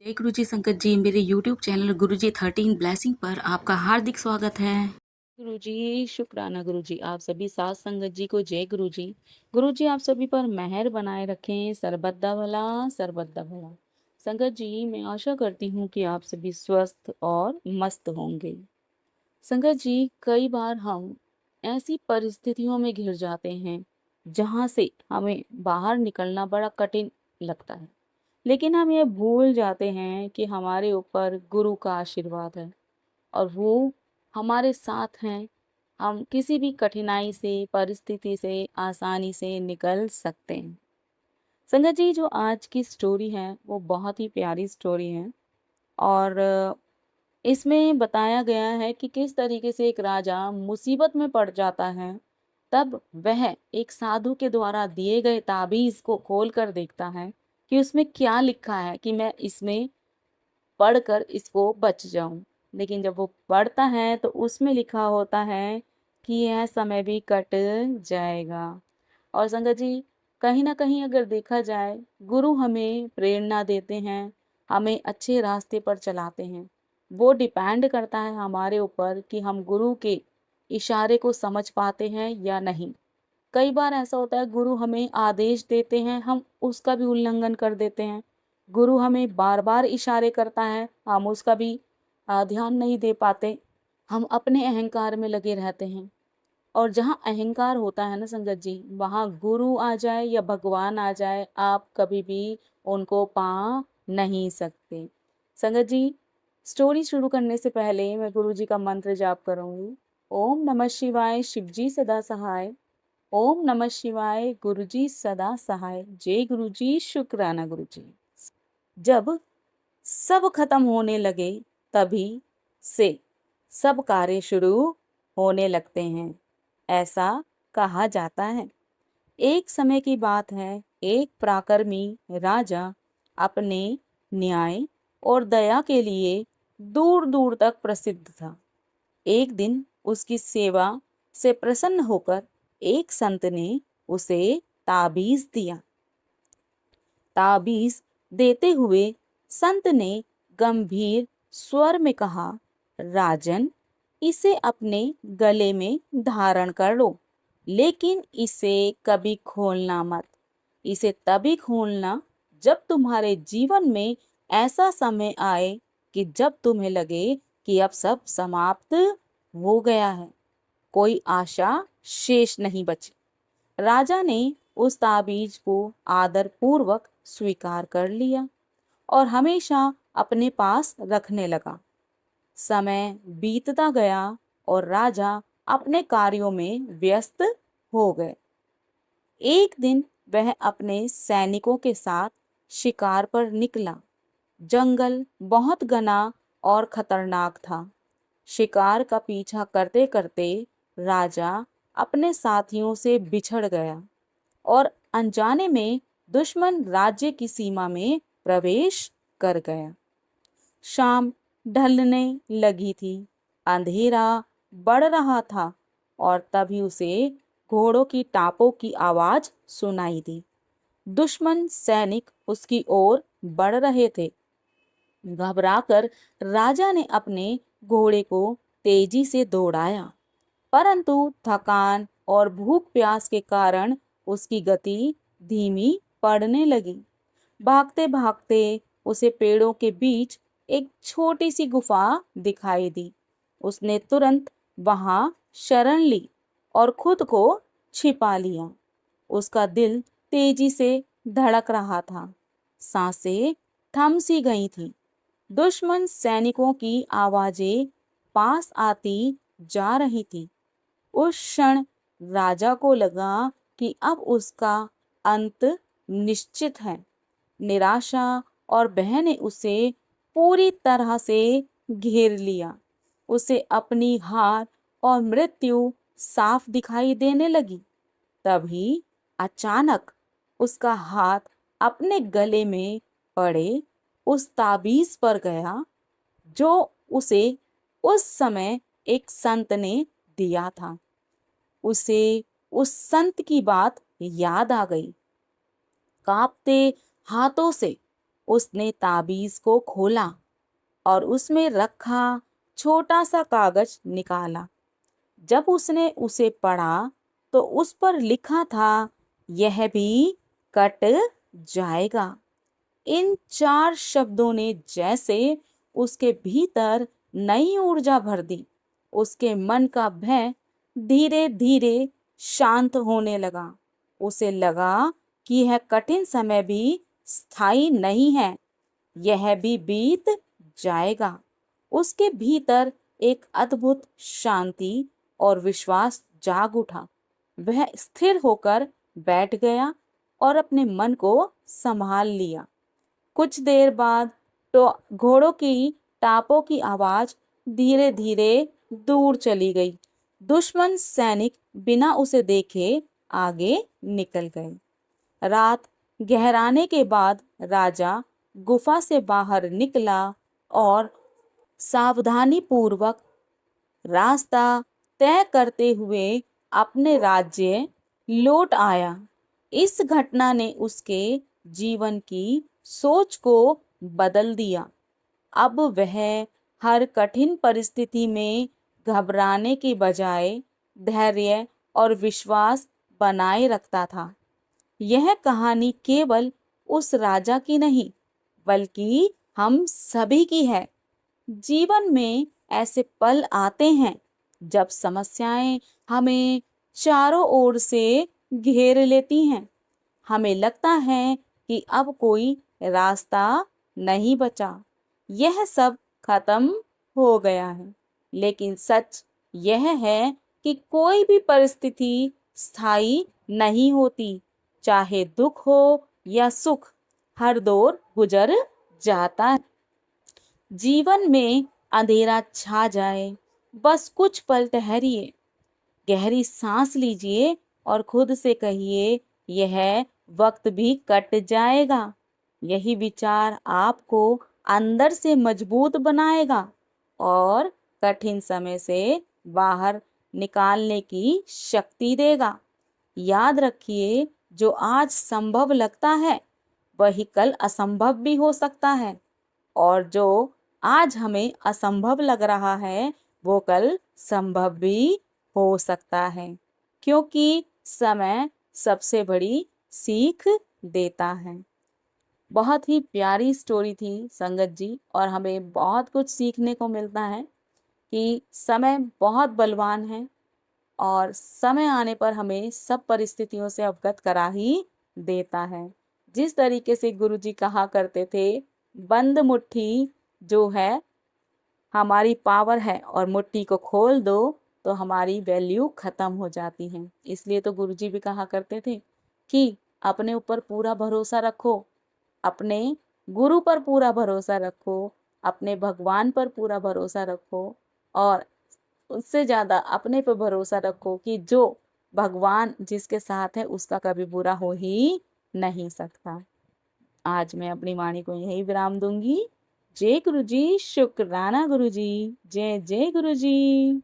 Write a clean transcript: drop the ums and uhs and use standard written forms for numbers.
जय गुरु जी संगत जी, मेरे यूट्यूब चैनल गुरु जी 13 ब्लेसिंग पर आपका हार्दिक स्वागत है। गुरु जी शुक्राना गुरु जी। आप सभी साथ संगत जी को जय गुरु जी। गुरु जी आप सभी पर मेहर बनाए रखें, सरबत्ता भला सरबत्ता भला। संगत जी मैं आशा करती हूँ कि आप सभी स्वस्थ और मस्त होंगे। संगत जी कई बार हम ऐसी परिस्थितियों में घिर जाते हैं जहाँ से हमें बाहर निकलना बड़ा कठिन लगता है, लेकिन हम ये भूल जाते हैं कि हमारे ऊपर गुरु का आशीर्वाद है और वो हमारे साथ हैं। हम किसी भी कठिनाई से, परिस्थिति से आसानी से निकल सकते हैं। संगत जी जो आज की स्टोरी है वो बहुत ही प्यारी स्टोरी है और इसमें बताया गया है कि किस तरीके से एक राजा मुसीबत में पड़ जाता है। तब वह एक साधु के द्वारा दिए गए ताबीज को खोल कर देखता है कि उसमें क्या लिखा है कि मैं इसमें पढ़कर इसको बच जाऊं। लेकिन जब वो पढ़ता है तो उसमें लिखा होता है कि यह समय भी कट जाएगा। और संगत जी कहीं ना कहीं अगर देखा जाए, गुरु हमें प्रेरणा देते हैं, हमें अच्छे रास्ते पर चलाते हैं। वो डिपेंड करता है हमारे ऊपर कि हम गुरु के इशारे को समझ पाते हैं या नहीं। कई बार ऐसा होता है गुरु हमें आदेश देते हैं, हम उसका भी उल्लंघन कर देते हैं। गुरु हमें बार बार इशारे करता है, हम उसका भी ध्यान नहीं दे पाते। हम अपने अहंकार में लगे रहते हैं। और जहाँ अहंकार होता है ना संगत जी, वहाँ गुरु आ जाए या भगवान आ जाए, आप कभी भी उनको पा नहीं सकते। संगत जी स्टोरी शुरू करने से पहले मैं गुरु जी का मंत्र जाप करूंगी। ओम नमः शिवाय, शिवजी सदा सहाय। ओम नमः शिवाय, गुरुजी सदा सहाय। जय गुरुजी, शुक्राना गुरुजी। जब सब खत्म होने लगे तभी से सब कार्य शुरू होने लगते हैं, ऐसा कहा जाता है। एक समय की बात है, एक पराक्रमी राजा अपने न्याय और दया के लिए दूर दूर तक प्रसिद्ध था। एक दिन उसकी सेवा से प्रसन्न होकर एक संत ने उसे ताबीज दिया। ताबीज देते हुए संत ने गंभीर स्वर में कहा, राजन, इसे अपने गले में धारण कर लो, लेकिन इसे कभी खोलना मत। इसे तभी खोलना जब तुम्हारे जीवन में ऐसा समय आए कि जब तुम्हें लगे कि अब सब समाप्त हो गया है, कोई आशा शेष नहीं बची। राजा ने उस ताबीज को आदर पूर्वक स्वीकार कर लिया और हमेशा अपने पास रखने लगा। समय बीतता गया और राजा अपने कार्यों में व्यस्त हो गए। एक दिन वह अपने सैनिकों के साथ शिकार पर निकला। जंगल बहुत घना और खतरनाक था। शिकार का पीछा करते करते राजा अपने साथियों से बिछड़ गया और अनजाने में दुश्मन राज्य की सीमा में प्रवेश कर गया। शाम ढलने लगी थी, अंधेरा बढ़ रहा था और तभी उसे घोड़ों की टापों की आवाज सुनाई दी। दुश्मन सैनिक उसकी ओर बढ़ रहे थे। घबराकर राजा ने अपने घोड़े को तेजी से दौड़ाया, परंतु थकान और भूख प्यास के कारण उसकी गति धीमी पड़ने लगी। भागते भागते उसे पेड़ों के बीच एक छोटी सी गुफा दिखाई दी। उसने तुरंत वहां शरण ली और खुद को छिपा लिया। उसका दिल तेजी से धड़क रहा था, सांसें थम सी गई थी। दुश्मन सैनिकों की आवाजें पास आती जा रही थी। उस क्षण राजा को लगा कि अब उसका अंत निश्चित है। निराशा और भय ने उसे पूरी तरह से घेर लिया। उसे अपनी हार और मृत्यु साफ दिखाई देने लगी। तभी अचानक उसका हाथ अपने गले में पड़े उस ताबीज पर गया जो उसे उस समय एक संत ने दिया था। उसे उस संत की बात याद आ गई। कांपते हाथों से उसने ताबीज को खोला और उसमें रखा छोटा सा कागज निकाला। जब उसने उसे पढ़ा तो उस पर लिखा था, यह भी कट जाएगा। इन 4 शब्दों ने जैसे उसके भीतर नई ऊर्जा भर दी। उसके मन का भय धीरे धीरे शांत होने लगा। उसे लगा कि यह कठिन समय भी स्थायी नहीं है, यह भी बीत जाएगा। उसके भीतर एक अद्भुत शांति और विश्वास जाग उठा। वह स्थिर होकर बैठ गया और अपने मन को संभाल लिया। कुछ देर बाद तो घोड़ों की टापों की आवाज धीरे धीरे दूर चली गई। दुश्मन सैनिक बिना उसे देखे आगे निकल गए। रात गहराने के बाद राजा गुफा से बाहर निकला और सावधानी पूर्वक रास्ता तय करते हुए अपने राज्य लौट आया। इस घटना ने उसके जीवन की सोच को बदल दिया। अब वह हर कठिन परिस्थिति में घबराने के बजाय धैर्य और विश्वास बनाए रखता था। यह कहानी केवल उस राजा की नहीं, बल्कि हम सभी की है। जीवन में ऐसे पल आते हैं जब समस्याएं हमें चारों ओर से घेर लेती हैं। हमें लगता है कि अब कोई रास्ता नहीं बचा, यह सब खत्म हो गया है। लेकिन सच यह है कि कोई भी परिस्थिति स्थायी नहीं होती। चाहे दुख हो या सुख, हर दौर गुजर जाता है। जीवन में अंधेरा छा जाए, बस कुछ पल ठहरिए, गहरी सांस लीजिए और खुद से कहिए, यह वक्त भी कट जाएगा। यही विचार आपको अंदर से मजबूत बनाएगा और कठिन समय से बाहर निकालने की शक्ति देगा। याद रखिए, जो आज संभव लगता है वही कल असंभव भी हो सकता है, और जो आज हमें असंभव लग रहा है वो कल संभव भी हो सकता है, क्योंकि समय सबसे बड़ी सीख देता है। बहुत ही प्यारी स्टोरी थी संगत जी, और हमें बहुत कुछ सीखने को मिलता है कि समय बहुत बलवान है और समय आने पर हमें सब परिस्थितियों से अवगत करा ही देता है। जिस तरीके से गुरुजी कहा करते थे, बंद मुट्ठी जो है हमारी पावर है और मुट्ठी को खोल दो तो हमारी वैल्यू खत्म हो जाती है। इसलिए तो गुरुजी भी कहा करते थे कि अपने ऊपर पूरा भरोसा रखो, अपने गुरु पर पूरा भरोसा रखो, अपने भगवान पर पूरा भरोसा रखो, और उससे ज़्यादा अपने पर भरोसा रखो कि जो भगवान जिसके साथ है उसका कभी बुरा हो ही नहीं सकता। आज मैं अपनी वाणी को यही विराम दूंगी। जय गुरु जी, शुक्राना गुरु जी, जय जय गुरु जी।